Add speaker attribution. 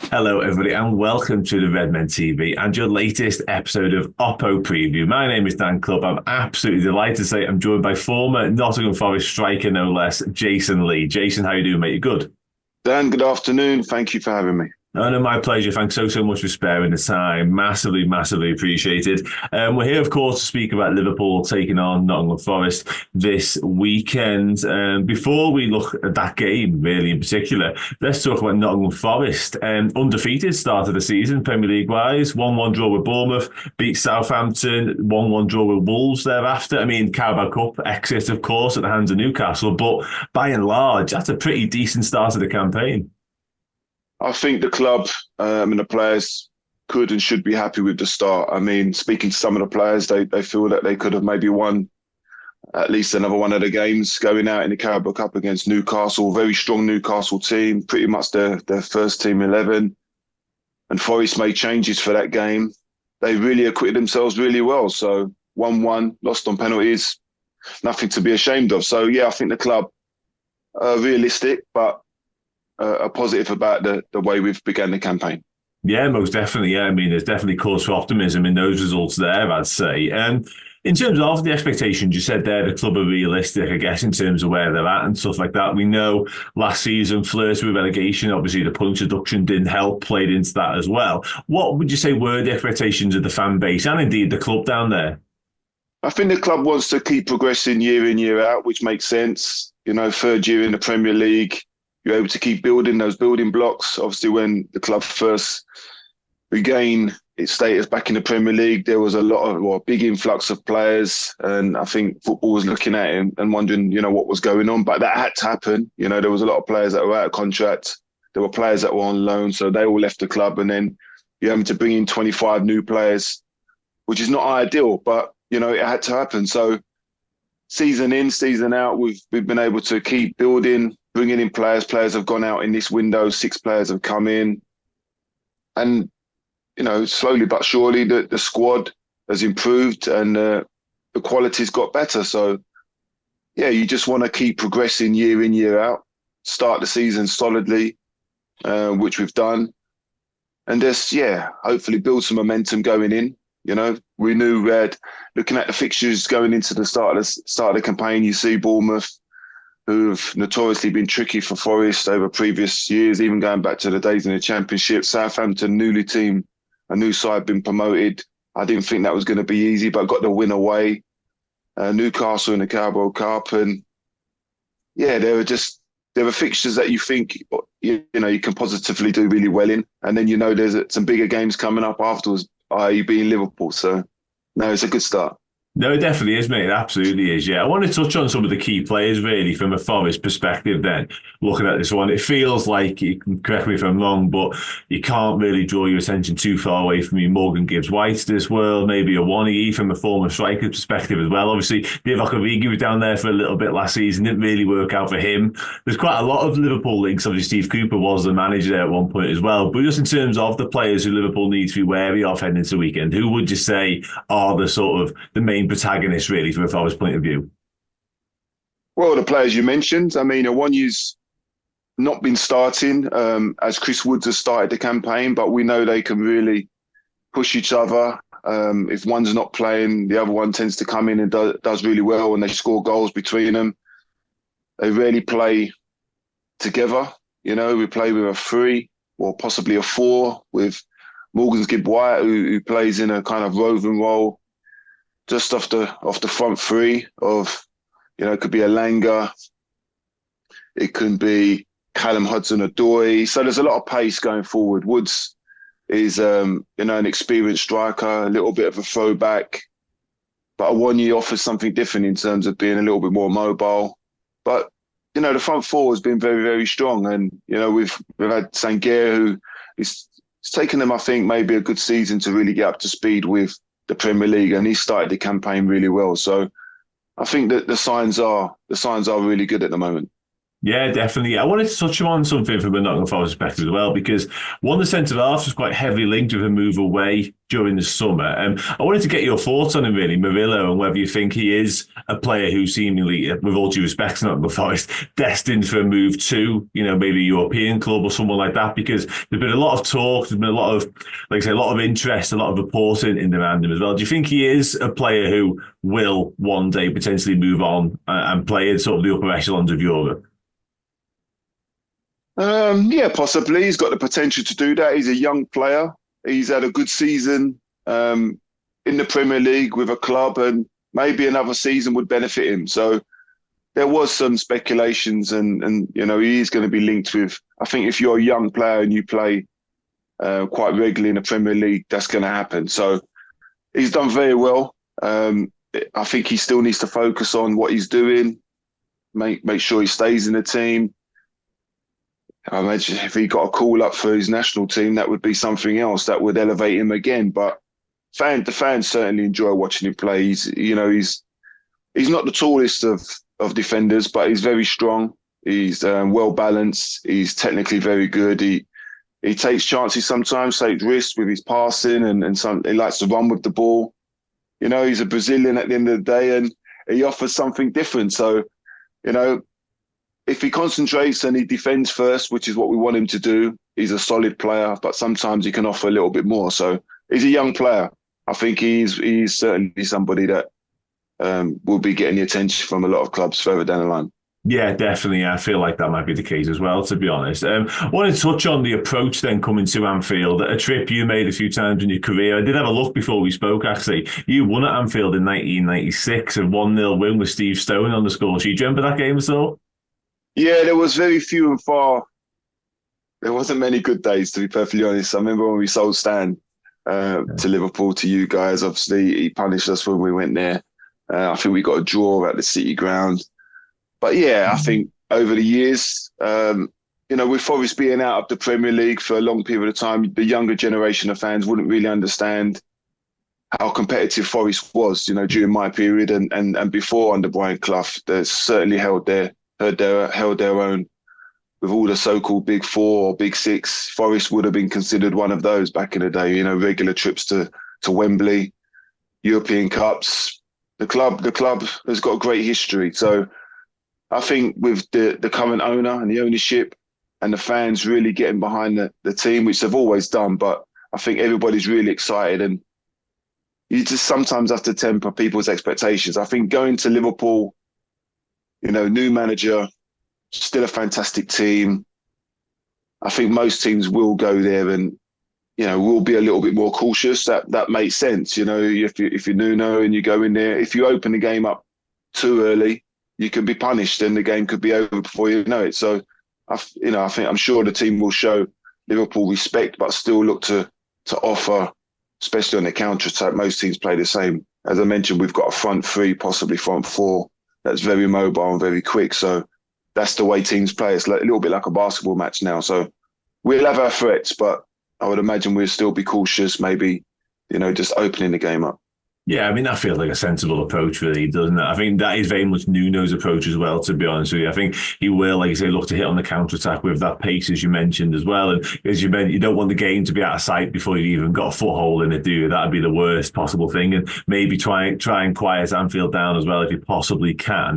Speaker 1: Hello, everybody, and welcome to the Redmen TV and your latest episode of Oppo Preview. My name is Dan Clubb. I'm absolutely delighted to say I'm joined by former Nottingham Forest striker, no less, Jason Lee. Jason, how you doing, mate? You good?
Speaker 2: Dan, good afternoon. Thank you for having me.
Speaker 1: Oh, no, my pleasure. Thanks so much for sparing the time. Massively appreciated. We're here, of course, to speak about Liverpool taking on Nottingham Forest this weekend. Before we look at that game, really in particular, let's talk about Nottingham Forest. Undefeated start of the season, Premier League wise. 1-1 draw with Bournemouth, beat Southampton, 1-1 draw with Wolves thereafter. I mean, Carabao Cup exit, of course, at the hands of Newcastle, but by and large, that's a pretty decent start of the campaign.
Speaker 2: I think the club and the players could and should be happy with the start. I mean, speaking to some of the players, they feel that they could have maybe won at least another one of the games going out in the Carabao Cup against Newcastle. Very strong Newcastle team, pretty much their first team 11. And Forest made changes for that game. They really acquitted themselves really well. So 1-1, lost on penalties, nothing to be ashamed of. So, yeah, I think the club are realistic, but are positive about the way we've begun the campaign.
Speaker 1: Yeah, most definitely. Yeah, I mean, there's definitely cause for optimism in those results there, I'd say. And in terms of the expectations, you said there the club are realistic, I guess, in terms of where they're at and stuff like that. We know last season flirted with relegation. Obviously, the points deduction didn't help, played into that as well. What would you say were the expectations of the fan base and indeed the club down there?
Speaker 2: I think the club wants to keep progressing year in, year out, which makes sense. You know, third year in the Premier League, you're able to keep building those building blocks. Obviously, when the club first regained its status back in the Premier League, there was a big influx of players. And I think football was looking at it and wondering, what was going on. But that had to happen. You know, there was a lot of players that were out of contract. There were players that were on loan. So they all left the club. And then you're having to bring in 25 new players, which is not ideal, but, it had to happen. So season in, season out, we've been able to keep building, bringing in players. Players have gone out in this window. 6 players have come in. And, slowly but surely the squad has improved and the quality's got better. So, yeah, you just want to keep progressing year in, year out, start the season solidly, which we've done. And just, hopefully build some momentum going in. We knew looking at the fixtures going into the start of the campaign, you see Bournemouth, who've notoriously been tricky for Forest over previous years, even going back to the days in the Championship. Southampton, a new side, been promoted. I didn't think that was going to be easy, but got the win away. Newcastle in the Carabao Cup, and there were fixtures that you think you can positively do really well in, and then there's some bigger games coming up afterwards, i.e. being Liverpool. So no, it's a good start.
Speaker 1: No, it definitely is, mate. It absolutely is. Yeah. I want to touch on some of the key players, really, from a Forest perspective, then, looking at this one. It feels like, you can correct me if I'm wrong, but you can't really draw your attention too far away from your Morgan Gibbs-White to this world, maybe a Wanee from a former striker perspective as well. Obviously, Divock Origi was down there for a little bit last season. Didn't really work out for him. There's quite a lot of Liverpool links. Obviously, Steve Cooper was the manager there at one point as well. But just in terms of the players who Liverpool needs to be wary of heading into the weekend, who would you say are the main protagonists, really, from a Forest point of view?
Speaker 2: Well, the players you mentioned, I mean, Awoniyi's not been starting as Chris Woods has started the campaign, but we know they can really push each other. If one's not playing, the other one tends to come in and does really well, and they score goals between them. They rarely play together. We play with a 3 or possibly a 4 with Morgan Gibbs-White, who plays in a kind of roving role, just off the front 3 of, it could be Elanga, it could be Callum Hudson-Odoi. So there's a lot of pace going forward. Woods is, an experienced striker, a little bit of a throwback, but Awoniyi offers something different in terms of being a little bit more mobile. But, the front 4 has been very, very strong. And, we've had Sangaré, who it's taken them, I think, maybe a good season to really get up to speed with the Premier League, and he started the campaign really well. So I think that the signs are really good at the moment.
Speaker 1: Yeah, definitely. I wanted to touch on something from a Nottingham Forest perspective as well, because one of the centre halves was quite heavily linked with a move away during the summer. I wanted to get your thoughts on him, really, Murillo, and whether you think he is a player who seemingly, with all due respect to Nottingham Forest, destined for a move to, maybe a European club or someone like that, because there's been a lot of talk, there's been a lot of, like I say, a lot of interest, a lot of reporting in around him as well. Do you think he is a player who will one day potentially move on and play in sort of the upper echelons of Europe?
Speaker 2: Yeah, possibly. He's got the potential to do that. He's a young player. He's had a good season in the Premier League with a club, and maybe another season would benefit him. So there was some speculations, and he is going to be linked with. I think if you're a young player and you play quite regularly in the Premier League, that's going to happen. So he's done very well. I think he still needs to focus on what he's doing, make sure he stays in the team. I imagine if he got a call up for his national team, that would be something else that would elevate him again. But the fans certainly enjoy watching him play. He's not the tallest of defenders, but he's very strong. He's well balanced. He's technically very good. He takes chances sometimes, takes risks with his passing, and he likes to run with the ball. He's a Brazilian at the end of the day, and he offers something different. So, if he concentrates and he defends first, which is what we want him to do, he's a solid player, but sometimes he can offer a little bit more. So he's a young player. I think he's certainly somebody that will be getting the attention from a lot of clubs further down the line.
Speaker 1: Yeah, definitely. I feel like that might be the case as well, to be honest. I want to touch on the approach then coming to Anfield, a trip you made a few times in your career. I did have a look before we spoke, actually. You won at Anfield in 1996, a 1-0 win with Steve Stone on the score sheet. Do you remember that game at all?
Speaker 2: Yeah, there was very few and far. There wasn't many good days, to be perfectly honest. I remember when we sold Stan to Liverpool to you guys. Obviously, he punished us when we went there. I think we got a draw at the City Ground. But yeah, I think over the years, with Forest being out of the Premier League for a long period of time, the younger generation of fans wouldn't really understand how competitive Forest was, during my period and before under Brian Clough. They certainly held their own with all the so-called Big Four or Big Six. Forest would have been considered one of those back in the day. Regular trips to Wembley, European Cups. The club has got a great history. So I think with the current owner and the ownership and the fans really getting behind the team, which they've always done, but I think everybody's really excited, and you just sometimes have to temper people's expectations. I think going to Liverpool, new manager, still a fantastic team. I think most teams will go there and, will be a little bit more cautious. That makes sense. If you're Nuno and you go in there, if you open the game up too early, you can be punished and the game could be over before you know it. So, I'm sure the team will show Liverpool respect, but still look to offer, especially on the counter-attack. Most teams play the same. As I mentioned, we've got a front three, possibly front four, that's very mobile and very quick. So that's the way teams play. It's like a little bit like a basketball match now. So we'll have our threats, but I would imagine we'll still be cautious, maybe, just opening the game up.
Speaker 1: Yeah, I mean, that feels like a sensible approach, really, doesn't it? I think that is very much Nuno's approach as well, to be honest with you. I think he will, like you say, look to hit on the counter-attack with that pace, as you mentioned as well. And as you mentioned, you don't want the game to be out of sight before you've even got a foothold in it, do you? That would be the worst possible thing. And maybe try and quiet Anfield down as well if you possibly can.